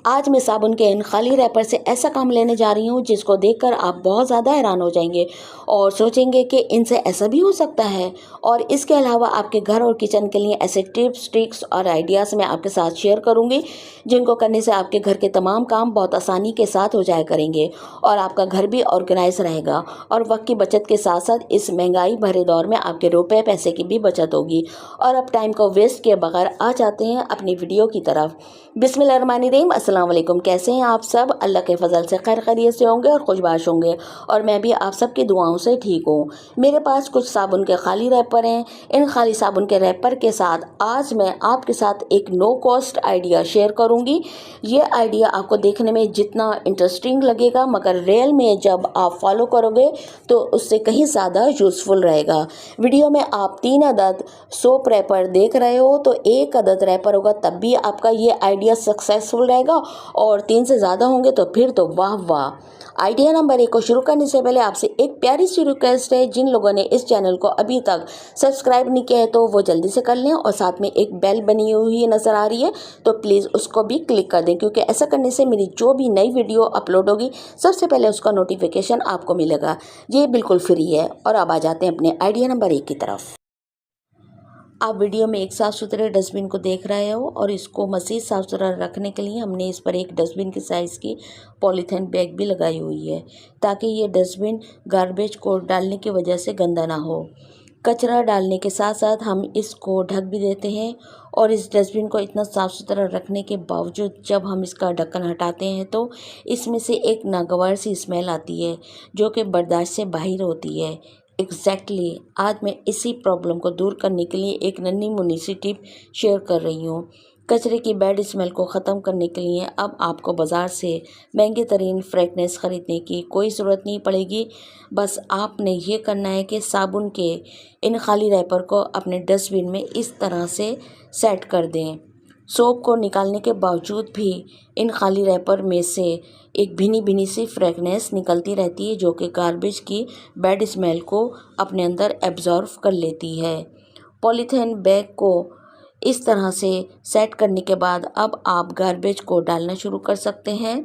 आज मैं साबुन के इन खाली रैपर से ऐसा काम लेने जा रही हूँ जिसको देखकर आप बहुत ज़्यादा हैरान हो जाएंगे और सोचेंगे कि इनसे ऐसा भी हो सकता है। और इसके अलावा आपके घर और किचन के लिए ऐसे टिप्स, ट्रिक्स और आइडियाज़ मैं आपके साथ शेयर करूँगी जिनको करने से आपके घर के तमाम काम बहुत आसानी के साथ हो जाया करेंगे और आपका घर भी ऑर्गेनाइज रहेगा और वक्त की बचत के साथ साथ इस महंगाई भरे दौर में आपके रुपए पैसे की भी बचत होगी। और अब टाइम को वेस्ट किए बगैर आ जाते हैं अपनी वीडियो की तरफ। बिस्मिल्लाहिर्रहमानिर्रहीम। अस्सलाम वालेकुम। कैसे हैं आप सब? अल्लाह के फजल से खैर खैरियत से होंगे और खुशबाश होंगे और मैं भी आप सबकी दुआओं से ठीक हूँ। मेरे पास कुछ साबुन के खाली रैपर हैं। इन खाली साबुन के रैपर के साथ आज मैं आपके साथ एक नो कॉस्ट आइडिया शेयर करूँगी। ये आइडिया आपको देखने में जितना इंटरेस्टिंग लगेगा मगर रियल में जब आप फॉलो करोगे तो उससे कहीं ज़्यादा यूज़फुल रहेगा। वीडियो में आप 3 अदद सोप रैपर देख रहे हो तो 1 अदद रैपर होगा तब भी आपका ये आइडिया सक्सेसफुल रहेगा और 3 से ज़्यादा होंगे तो फिर तो वाह वाह। आइडिया नंबर 1 को शुरू करने से पहले आपसे एक प्यारी सी रिक्वेस्ट है, जिन लोगों ने इस चैनल को अभी तक सब्सक्राइब नहीं किया है तो वो जल्दी से कर लें और साथ में एक बेल बनी हुई नज़र आ रही है तो प्लीज़ उसको भी क्लिक कर दें, क्योंकि ऐसा करने से मेरी जो भी नई वीडियो अपलोड होगी सबसे पहले उसका नोटिफिकेशन आपको मिलेगा। ये बिल्कुल फ्री है। और अब आ जाते हैं अपने आइडिया नंबर 1 की तरफ। आप वीडियो में एक साफ़ सुथरे डस्टबिन को देख रहे हो और इसको मज़ीद साफ़ सुथरा रखने के लिए हमने इस पर एक डस्टबिन की साइज़ की पॉलीथीन बैग भी लगाई हुई है ताकि ये डस्टबिन गार्बेज को डालने की वजह से गंदा ना हो। कचरा डालने के साथ साथ हम इसको ढक भी देते हैं और इस डस्टबिन को इतना साफ़ सुथरा रखने के बावजूद जब हम इसका ढक्कन हटाते हैं तो इसमें से एक नागवार सी स्मेल आती है जो कि बर्दाश्त से बाहर होती है। एग्जैक्टली आज मैं इसी प्रॉब्लम को दूर करने के लिए एक नन्ही मुन्नी सी टिप शेयर कर रही हूँ। कचरे की बैड स्मेल को ख़त्म करने के लिए अब आपको बाज़ार से महंगे तरीन फ्रेगनेंस ख़रीदने की कोई ज़रूरत नहीं पड़ेगी। बस आपने ये करना है कि साबुन के इन खाली रैपर को अपने डस्टबिन में इस तरह से सेट कर दें। सोप को निकालने के बावजूद भी इन खाली रैपर में से एक भीनी भीनी सी फ्रेगनेंस निकलती रहती है जो कि गार्बेज की बैड स्मेल को अपने अंदर एब्जॉर्व कर लेती है। पॉलीथीन बैग को इस तरह से सेट करने के बाद अब आप गार्बेज को डालना शुरू कर सकते हैं।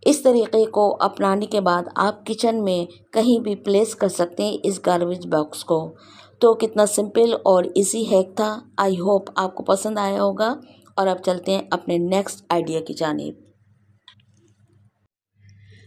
इस तरीके को अपनाने के बाद आप किचन में कहीं भी प्लेस कर सकते हैं इस गार्बेज बॉक्स को। तो कितना सिंपल और इजी हैक था। आई होप आपको पसंद आया होगा। और अब चलते हैं अपने नेक्स्ट आइडिया की जानिब।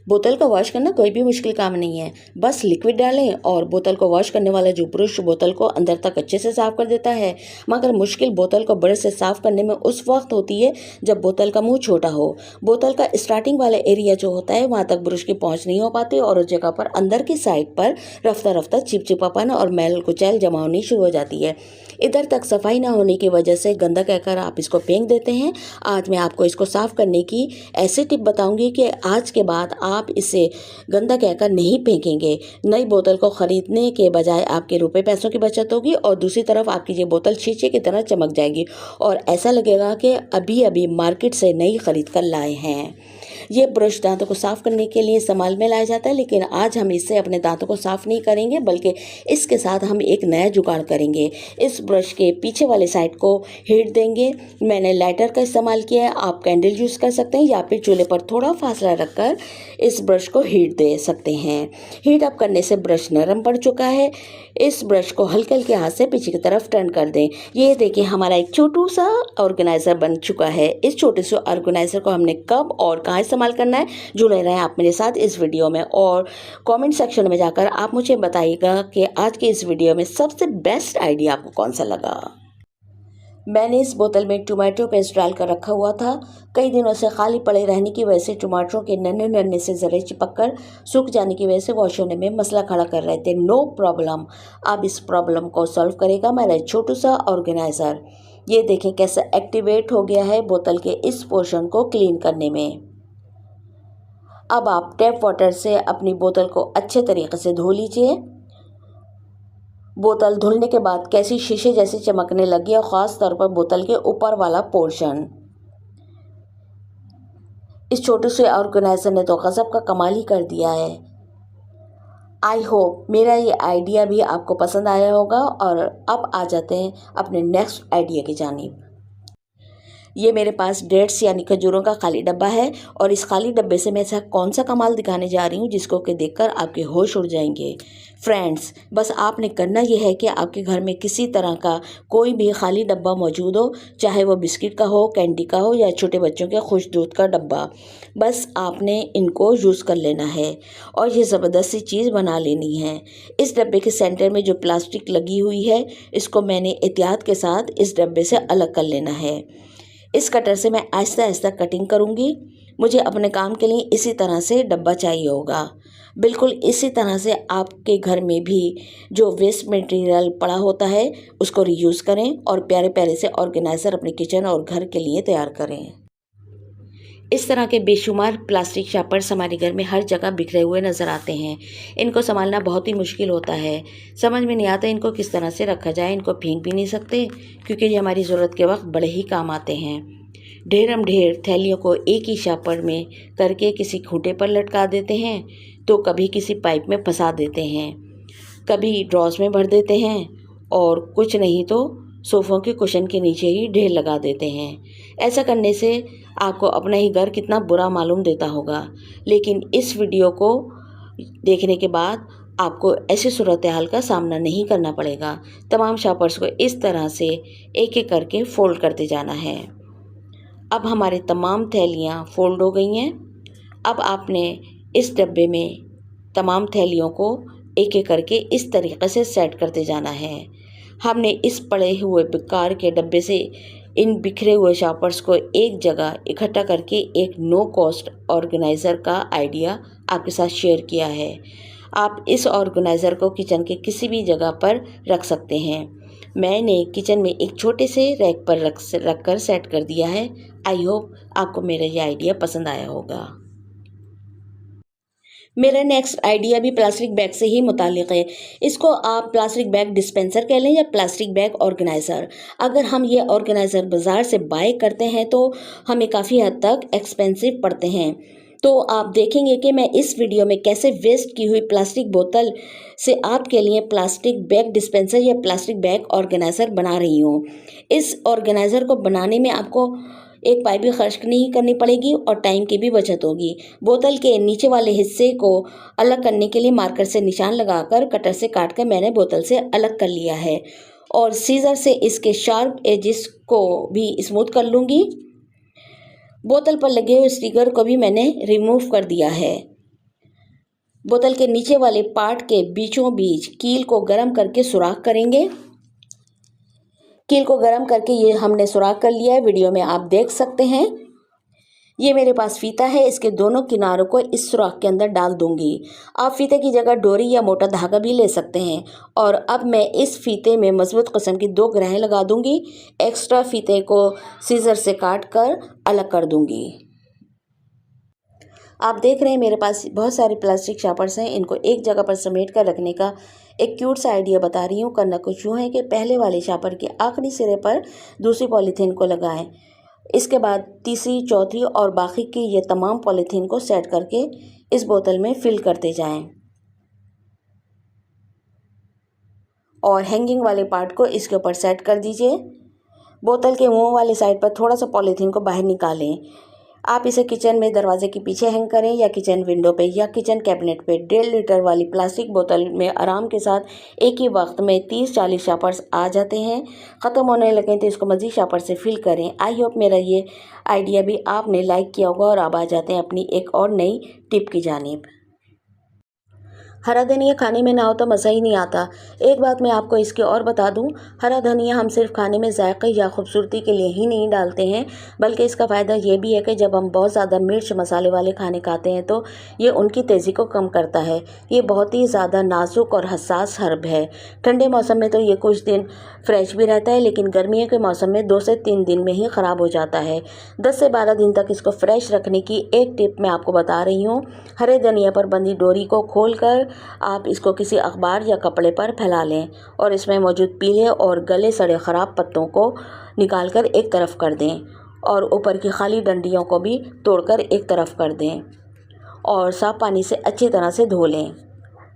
बोतल को वॉश करना कोई भी मुश्किल काम नहीं है। बस लिक्विड डालें और बोतल को वॉश करने वाला जो ब्रश बोतल को अंदर तक अच्छे से साफ़ कर देता है। मगर मुश्किल बोतल को ब्रश से साफ़ करने में उस वक्त होती है जब बोतल का मुंह छोटा हो। बोतल का स्टार्टिंग वाला एरिया जो होता है वहाँ तक ब्रश की पहुँच नहीं हो पाती और उस जगह पर अंदर की साइड पर रफ्ता रफ्ता चिपचिपापन और मैल कुचैल जमा होनी शुरू हो जाती है। इधर तक सफाई ना होने की वजह से गंदा कहकर आप इसको फेंक देते हैं। आज मैं आपको इसको साफ़ करने की ऐसी टिप बताऊंगी कि आज के बाद आप इसे गंदा कहकर नहीं फेंकेंगे। नई बोतल को खरीदने के बजाय आपके रुपए पैसों की बचत होगी और दूसरी तरफ आपकी ये बोतल शीशे की तरह चमक जाएगी और ऐसा लगेगा कि अभी अभी मार्केट से नई खरीद कर लाए हैं। ये ब्रश दांतों को साफ़ करने के लिए इस्तेमाल में लाया जाता है, लेकिन आज हम इससे अपने दांतों को साफ़ नहीं करेंगे बल्कि इसके साथ हम एक नया जुगाड़ करेंगे। इस ब्रश के पीछे वाले साइड को हीट देंगे। मैंने लाइटर का इस्तेमाल किया है, आप कैंडल यूज़ कर सकते हैं या फिर चूल्हे पर थोड़ा फासला रखकर इस ब्रश को हीट दे सकते हैं। हीट अप करने से ब्रश नरम पड़ चुका है। इस ब्रश को हल्के हल्के हाथ से पीछे की तरफ टर्न कर दें। ये देखिए हमारा एक छोटू सा ऑर्गेनाइज़र बन चुका है। इस छोटे से ऑर्गेनाइज़र को हमने कब और कहाँ इस्तेमाल करना है जुड़े रहें आप मेरे साथ इस वीडियो में और कमेंट सेक्शन में जाकर आप मुझे बताइएगा कि आज के इस वीडियो में सबसे बेस्ट आइडिया आपको कौन सा लगा। मैंने इस बोतल में टोमेटो पेस्ट डालकर रखा हुआ था। कई दिनों से खाली पड़े रहने की वजह से टमाटरों के नन्हे नन्हे से ज़रे चिपक कर सूख जाने की वजह से वॉश होने में मसला खड़ा कर रहे थे। नो प्रॉब्लम, अब इस प्रॉब्लम को सॉल्व करेगा मेरा छोटू सा ऑर्गेनाइज़र। ये देखें कैसे एक्टिवेट हो गया है बोतल के इस पोर्शन को क्लीन करने में। अब आप टैप वाटर से अपनी बोतल को अच्छे तरीके से धो लीजिए। बोतल धुलने के बाद कैसी शीशे जैसी चमकने लगी और ख़ास तौर पर बोतल के ऊपर वाला पोर्शन। इस छोटे से ऑर्गेनाइज़र ने तो गज़ब का कमाल ही कर दिया है। आई होप मेरा ये आइडिया भी आपको पसंद आया होगा। और अब आ जाते हैं अपने नेक्स्ट आइडिया की जानिब। ये मेरे पास डेट्स यानी खजूरों का खाली डब्बा है और इस खाली डब्बे से मैं ऐसा कौन सा कमाल दिखाने जा रही हूँ जिसको कि देखकर आपके होश उड़ जाएंगे। फ्रेंड्स, बस आपने करना ये है कि आपके घर में किसी तरह का कोई भी खाली डब्बा मौजूद हो, चाहे वो बिस्किट का हो, कैंडी का हो या छोटे बच्चों के खुश दूध का डब्बा, बस आपने इनको यूज़ कर लेना है और ये ज़बरदस्त सी चीज़ बना लेनी है। इस डब्बे के सेंटर में जो प्लास्टिक लगी हुई है, इसको मैंने एहतियात के साथ इस डब्बे से अलग कर लेना है। इस कटर से मैं आहिस्ता आहिस्ता कटिंग करूँगी। मुझे अपने काम के लिए इसी तरह से डब्बा चाहिए होगा। बिल्कुल इसी तरह से आपके घर में भी जो वेस्ट मटेरियल पड़ा होता है उसको रीयूज़ करें और प्यारे प्यारे से ऑर्गेनाइज़र अपने किचन और घर के लिए तैयार करें। इस तरह के बेशुमार प्लास्टिक शॉपर्स हमारे घर में हर जगह बिखरे हुए नज़र आते हैं। इनको संभालना बहुत ही मुश्किल होता है। समझ में नहीं आता इनको किस तरह से रखा जाए। इनको फेंक भी नहीं सकते क्योंकि ये हमारी ज़रूरत के वक्त बड़े ही काम आते हैं। ढेर थैलियों को एक ही शॉपर में करके किसी खूंटे पर लटका देते हैं, तो कभी किसी पाइप में फंसा देते हैं, कभी ड्रॉस में भर देते हैं और कुछ नहीं तो सोफ़ों के कुशन के नीचे ही ढेर लगा देते हैं। ऐसा करने से आपको अपना ही घर कितना बुरा मालूम देता होगा, लेकिन इस वीडियो को देखने के बाद आपको ऐसी सूरत हाल का सामना नहीं करना पड़ेगा। तमाम शॉपर्स को इस तरह से एक एक करके फ़ोल्ड करते जाना है। अब हमारे तमाम थैलियाँ फ़ोल्ड हो गई हैं। अब आपने इस डब्बे में तमाम थैलियों को एक एक करके इस तरीक़े से सेट करते जाना है। हमने इस पड़े हुए बेकार के डब्बे से इन बिखरे हुए शॉपर्स को एक जगह इकट्ठा करके एक नो कॉस्ट ऑर्गेनाइज़र का आइडिया आपके साथ शेयर किया है। आप इस ऑर्गेनाइज़र को किचन के किसी भी जगह पर रख सकते हैं। मैंने किचन में एक छोटे से रैक पर रख कर सेट कर दिया है। आई होप आपको मेरा ये आइडिया पसंद आया होगा। मेरा नेक्स्ट आइडिया भी प्लास्टिक बैग से ही मुताल्लिक़ है। इसको आप प्लास्टिक बैग डिस्पेंसर कह लें या प्लास्टिक बैग ऑर्गेनाइज़र। अगर हम ये ऑर्गेनाइज़र बाज़ार से बाय करते हैं तो हमें काफ़ी हद तक एक्सपेंसिव पड़ते हैं। तो आप देखेंगे कि मैं इस वीडियो में कैसे वेस्ट की हुई प्लास्टिक बोतल से आपके लिए प्लास्टिक बैग डिस्पेंसर या प्लास्टिक बैग ऑर्गेनाइज़र बना रही हूँ। इस ऑर्गेनाइज़र को बनाने में आपको एक पाई भी खर्च नहीं करनी पड़ेगी और टाइम की भी बचत होगी। बोतल के नीचे वाले हिस्से को अलग करने के लिए मार्कर से निशान लगाकर कटर से काट कर मैंने बोतल से अलग कर लिया है और सीज़र से इसके शार्प एजिस को भी स्मूथ कर लूँगी। बोतल पर लगे हुए स्टिकर को भी मैंने रिमूव कर दिया है। बोतल के नीचे वाले पार्ट के बीचों बीच कील को गर्म करके सुराख करेंगे। कील को गर्म करके ये हमने सुराख कर लिया है, वीडियो में आप देख सकते हैं। ये मेरे पास फीता है, इसके दोनों किनारों को इस सुराख के अंदर डाल दूंगी। आप फीते की जगह डोरी या मोटा धागा भी ले सकते हैं। और अब मैं इस फीते में मजबूत किस्म की 2 ग्रहें लगा दूंगी। एक्स्ट्रा फीते को सीजर से काट कर अलग कर दूंगी। आप देख रहे हैं मेरे पास बहुत सारे प्लास्टिक शॉपर्स हैं। इनको एक जगह पर समेट कर रखने का एक क्यूट सा आइडिया बता रही हूँ। करना कुछ यूँ है कि पहले वाले शॉपर के आखिरी सिरे पर दूसरी पॉलीथीन को लगाएं। इसके बाद तीसरी, चौथी और बाकी की ये तमाम पॉलीथीन को सेट करके इस बोतल में फिल करते जाएं और हैंगिंग वाले पार्ट को इसके ऊपर सेट कर दीजिए। बोतल के मुंह वाले साइड पर थोड़ा सा पॉलीथीन को बाहर निकालें। आप इसे किचन में दरवाजे के पीछे हैंग करें या किचन विंडो पे या किचन कैबिनेट पे। 1.5 लीटर वाली प्लास्टिक बोतल में आराम के साथ एक ही वक्त में 30-40 शॉपर्स आ जाते हैं। ख़त्म होने लगे तो इसको मज़ीद शॉपर से फिल करें। आई होप मेरा ये आइडिया भी आपने लाइक किया होगा और अब आ जाते हैं अपनी एक और नई टिप की जानिब। हरा धनिया खाने में ना हो तो मज़ा ही नहीं आता। एक बात मैं आपको इसकी और बता दूं, हरा धनिया हम सिर्फ खाने में जायके या खूबसूरती के लिए ही नहीं डालते हैं, बल्कि इसका फ़ायदा ये भी है कि जब हम बहुत ज़्यादा मिर्च मसाले वाले खाने खाते हैं तो ये उनकी तेज़ी को कम करता है। ये बहुत ही ज़्यादा नाजुक और हसास हर्ब है। ठंडे मौसम में तो ये कुछ दिन फ्रेश भी रहता है, लेकिन गर्मियों के मौसम में 2 से 3 दिन में ही ख़राब हो जाता है। 10 से 12 दिन तक इसको फ्रेश रखने की एक टिप मैं आपको बता रही हूँ। हरे धनिया पर बंधी डोरी को खोल कर आप इसको किसी अखबार या कपड़े पर फैला लें और इसमें मौजूद पीले और गले सड़े ख़राब पत्तों को निकालकर एक तरफ कर दें और ऊपर की खाली डंडियों को भी तोड़कर एक तरफ कर दें और साफ़ पानी से अच्छी तरह से धो लें।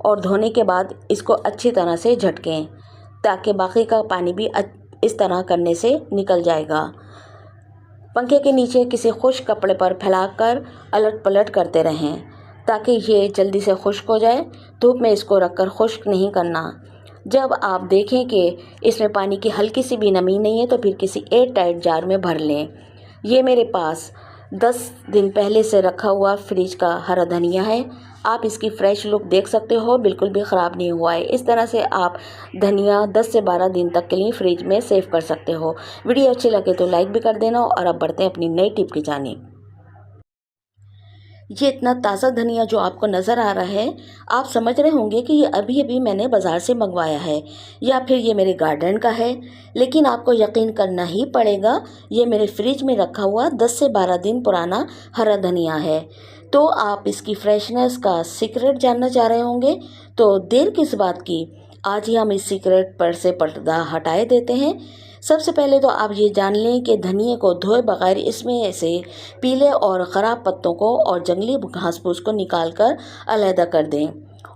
और धोने के बाद इसको अच्छी तरह से झटकें ताकि बाकी का पानी भी इस तरह करने से निकल जाएगा। पंखे के नीचे किसी खुश्क कपड़े पर फैलाकर अलट पलट करते रहें ताकि ये जल्दी से खुश्क हो जाए। धूप में इसको रखकर खुश्क नहीं करना। जब आप देखें कि इसमें पानी की हल्की सी भी नमी नहीं है तो फिर किसी एयर टाइट जार में भर लें। ये मेरे पास 10 दिन पहले से रखा हुआ फ्रिज का हरा धनिया है। आप इसकी फ्रेश लुक देख सकते हो, बिल्कुल भी ख़राब नहीं हुआ है। इस तरह से आप धनिया 10 से 12 दिन तक के लिए फ्रिज में सेव कर सकते हो। वीडियो अच्छी लगे तो लाइक भी कर देना। और अब बढ़ते हैं अपनी नई टिप की जानिब। ये इतना ताज़ा धनिया जो आपको नज़र आ रहा है, आप समझ रहे होंगे कि ये अभी अभी मैंने बाज़ार से मंगवाया है या फिर ये मेरे गार्डन का है, लेकिन आपको यकीन करना ही पड़ेगा, ये मेरे फ्रिज में रखा हुआ 10 से 12 दिन पुराना हरा धनिया है। तो आप इसकी फ्रेशनेस का सीक्रेट जानना चाह रहे होंगे, तो देर किस बात की, आज ही हम इस सीक्रेट पर से पर्दा हटाए देते हैं। सबसे पहले तो आप ये जान लें कि धनिए को धोए बगैर इसमें से पीले और ख़राब पत्तों को और जंगली घास फूस को निकाल कर अलहदा कर दें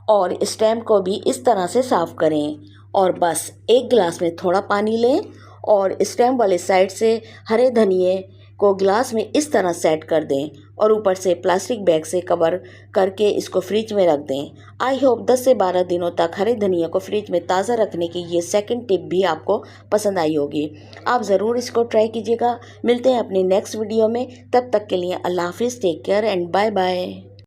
और स्टेम को भी इस तरह से साफ़ करें। और बस एक गिलास में थोड़ा पानी लें और स्टेम वाले साइड से हरे धनिए को गिलास में इस तरह सेट कर दें और ऊपर से प्लास्टिक बैग से कवर करके इसको फ्रिज में रख दें। आई होप 10 से 12 दिनों तक हरे धनिया को फ्रिज में ताज़ा रखने की ये सेकंड टिप भी आपको पसंद आई होगी। आप ज़रूर इसको ट्राई कीजिएगा। मिलते हैं अपनी नेक्स्ट वीडियो में, तब तक के लिए अल्लाह हाफिज़, take care and bye bye.